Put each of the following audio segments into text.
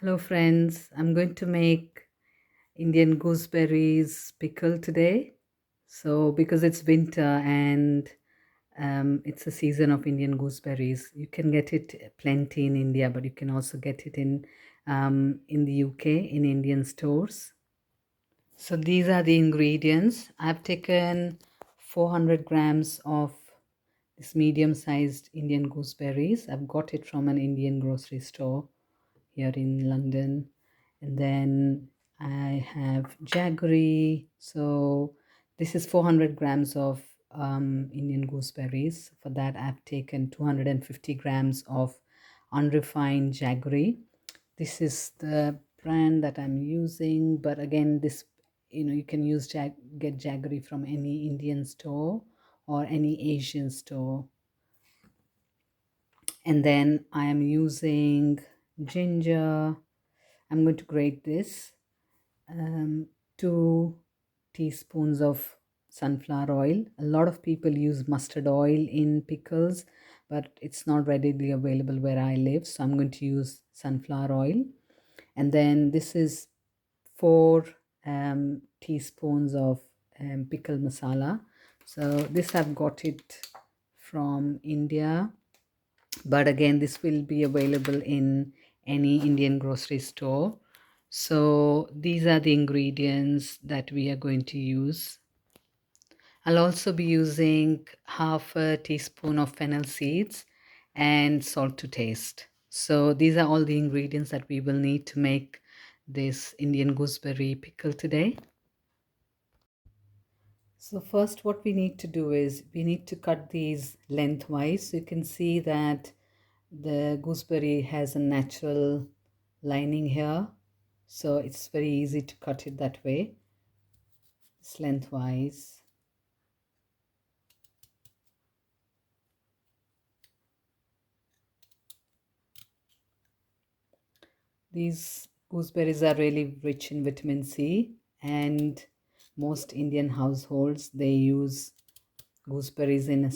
Hello, friends. I'm going to make Indian gooseberries pickle today. So, because it's winter and it's a season of Indian gooseberries, you can get it plenty in India, but you can also get it in the UK in Indian stores. So, these are the ingredients. I've taken 400 grams of this medium-sized Indian gooseberries. I've got it from an Indian grocery store here in London. And then I have jaggery. So this is 400 grams of Indian gooseberries. For that, I've taken 250 grams of unrefined jaggery. This is the brand that I'm using, but again, this you can use get jaggery from any Indian store or any Asian store. And then I am using ginger. I'm going to grate this. 2 teaspoons of sunflower oil. A lot of people use mustard oil in pickles, but it's not readily available where I live. So I'm going to use sunflower oil. And then this is 4 teaspoons of pickle masala. So this I've got it from India, but again this will be available in any Indian grocery store. So these are the ingredients that we are going to use. I'll also be using half a teaspoon of fennel seeds and salt to taste. So these are all the ingredients that we will need to make this Indian gooseberry pickle today. So first what we need to do is we need to cut these lengthwise. So you can see that the gooseberry has a natural lining here. So it's very easy to cut it that way. It's lengthwise. These gooseberries are really rich in vitamin C, and most Indian households they use gooseberries in a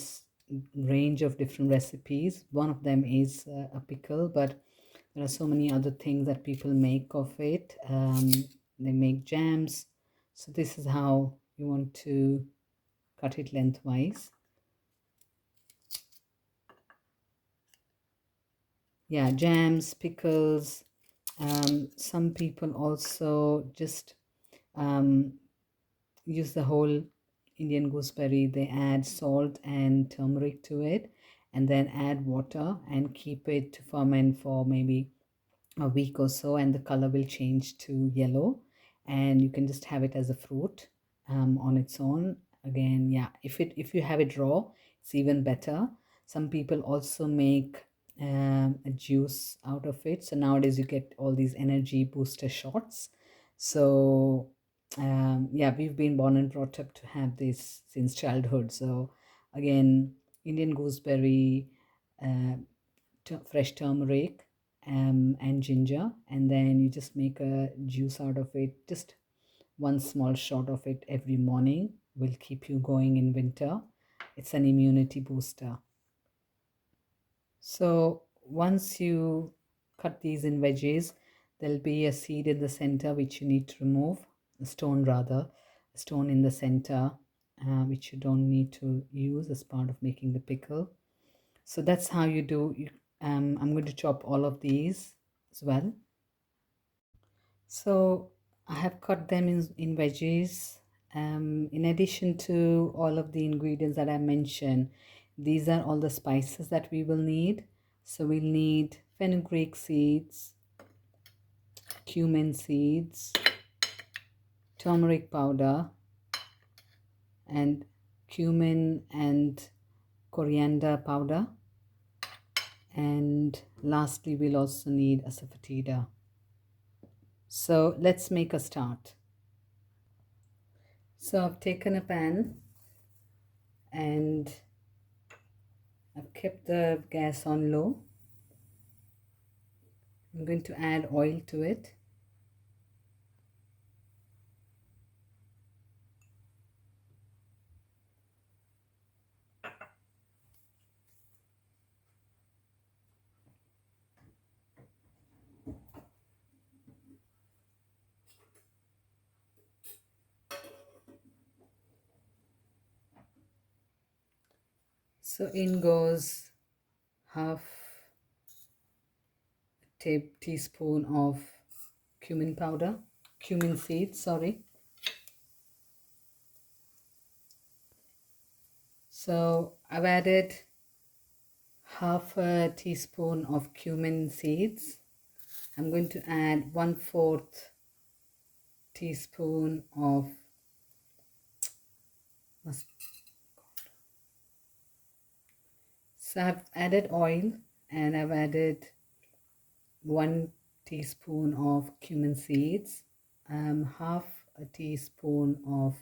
range of different recipes. One of them is a pickle, but there are so many other things that people make of it. They make jams. So this is how you want to cut it lengthwise. Yeah, jams, pickles. Some people also just um, use the whole Indian gooseberry. They add salt and turmeric to it and then add water and keep it to ferment for maybe a week or so, and the color will change to yellow, and you can just have it as a fruit on its own. Again, yeah, if you have it raw, it's even better. Some people also make a juice out of it. So nowadays you get all these energy booster shots. So yeah, we've been born and brought up to have this since childhood. So again, Indian gooseberry, uh, fresh turmeric, and ginger, and then you just make a juice out of it. Just one small shot of it every morning will keep you going in winter. It's an immunity booster. So once you cut these in veggies, there'll be a seed in the center which you need to remove, a stone rather, a stone in the center, which you don't need to use as part of making the pickle. So that's how you do. I'm going to chop all of these as well. So I have cut them in veggies. In addition to all of the ingredients that I mentioned, these are all the spices that we will need. So we'll need fenugreek seeds, cumin seeds, turmeric powder, and cumin and coriander powder. And lastly, we'll also need asafoetida. So let's make a start. So I've taken a pan and I've kept the gas on low. I'm going to add oil to it. So in goes half teaspoon of cumin seeds, sorry. So I've added half a teaspoon of cumin seeds. I'm going to add 1/4 teaspoon of so I've added oil, and I've added 1 teaspoon of cumin seeds, half a teaspoon of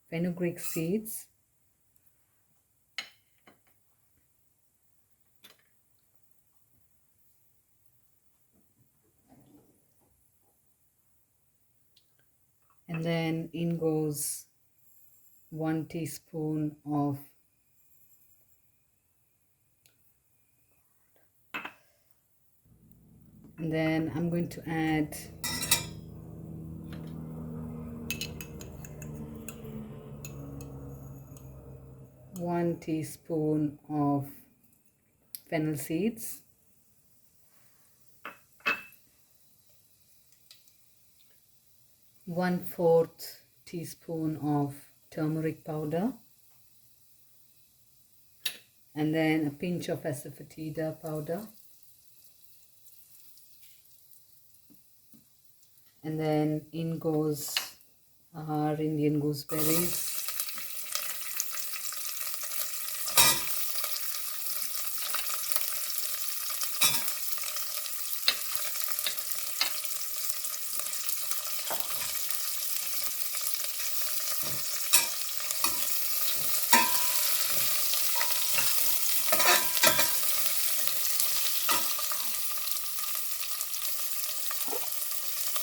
fenugreek seeds, and then in goes 1 teaspoon of and then I'm going to add 1 teaspoon of fennel seeds, 1/4 teaspoon of turmeric powder, and then a pinch of asafoetida powder, and then in goes our Indian gooseberries,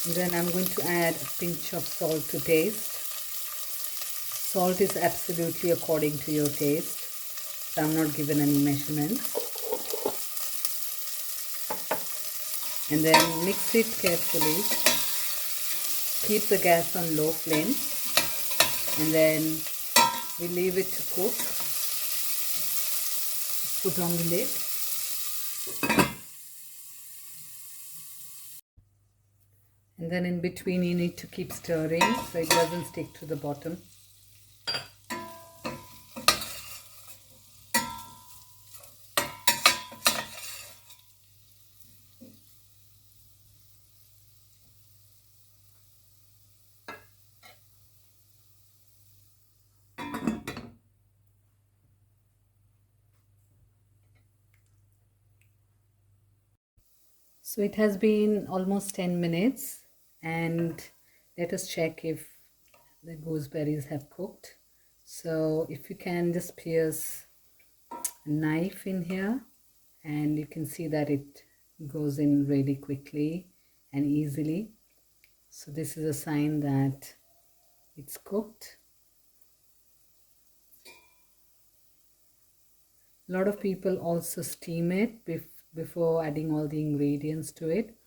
and then I'm going to add a pinch of salt to taste. Salt is absolutely according to your taste, so I'm not given any measurements. And then mix it carefully. Keep the gas on low flame, and then we leave it to cook. Put on the lid. And then in between you need to keep stirring so it doesn't stick to the bottom. So it has been almost 10 minutes, and let us check if the gooseberries have cooked. So if you can just pierce a knife in here, and you can see that it goes in really quickly and easily. So this is a sign that it's cooked. A lot of people also steam it before adding all the ingredients to it.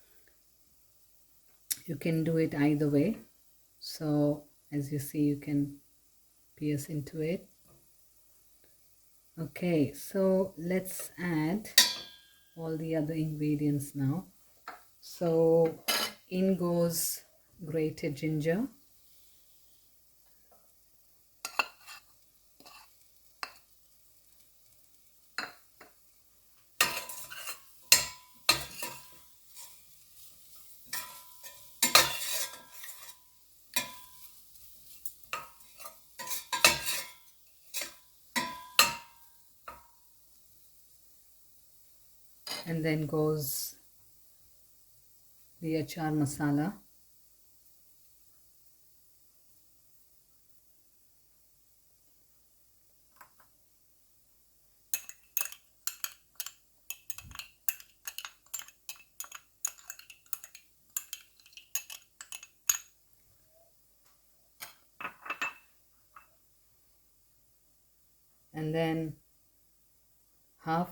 You can do it either way. So as you see, you can pierce into it. Okay, so let's add all the other ingredients now. So in goes grated ginger, and then goes the achar masala, and then half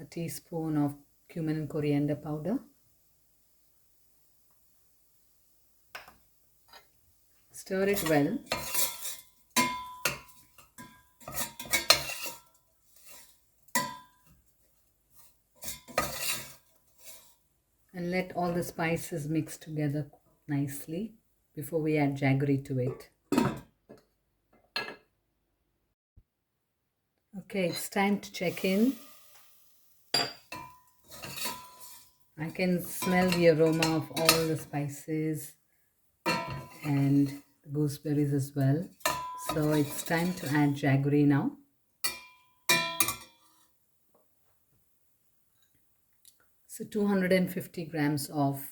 a teaspoon of cumin and coriander powder. Stir it well. And let all the spices mix together nicely before we add jaggery to it. Okay, it's time to check in. I can smell the aroma of all the spices and the gooseberries as well. So it's time to add jaggery now. So 250 grams of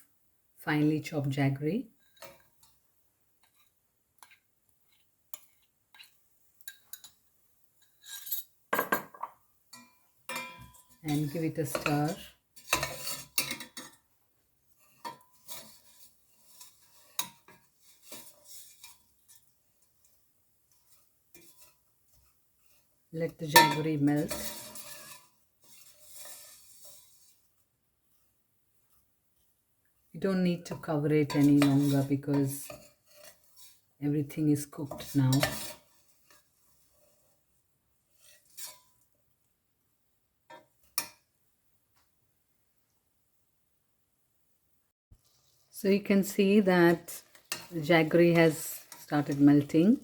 finely chopped jaggery. And give it a stir. Let the jaggery melt. You don't need to cover it any longer because everything is cooked now. So you can see that the jaggery has started melting.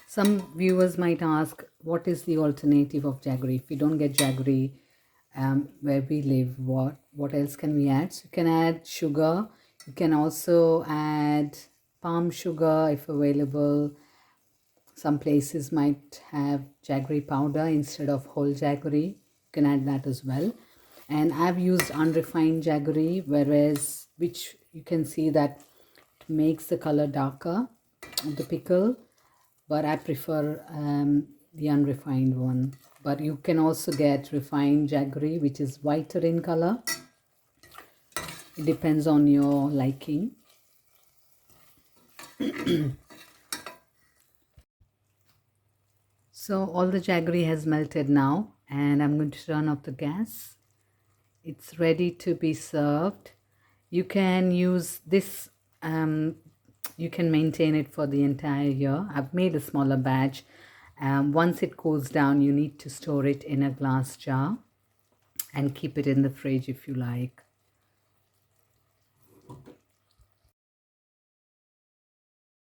Some viewers might ask, what is the alternative of jaggery? If we don't get jaggery where we live, what else can we add? So you can add sugar. You can also add palm sugar if available. Some places might have jaggery powder instead of whole jaggery. You can add that as well. And I've used unrefined jaggery, which you can see that it makes the color darker of the pickle, but I prefer the unrefined one. But you can also get refined jaggery, which is whiter in color. It depends on your liking. So all the jaggery has melted now, and I'm going to turn off the gas. It's ready to be served. You can use this, you can maintain it for the entire year. I've made a smaller batch. Once it cools down, you need to store it in a glass jar and keep it in the fridge if you like.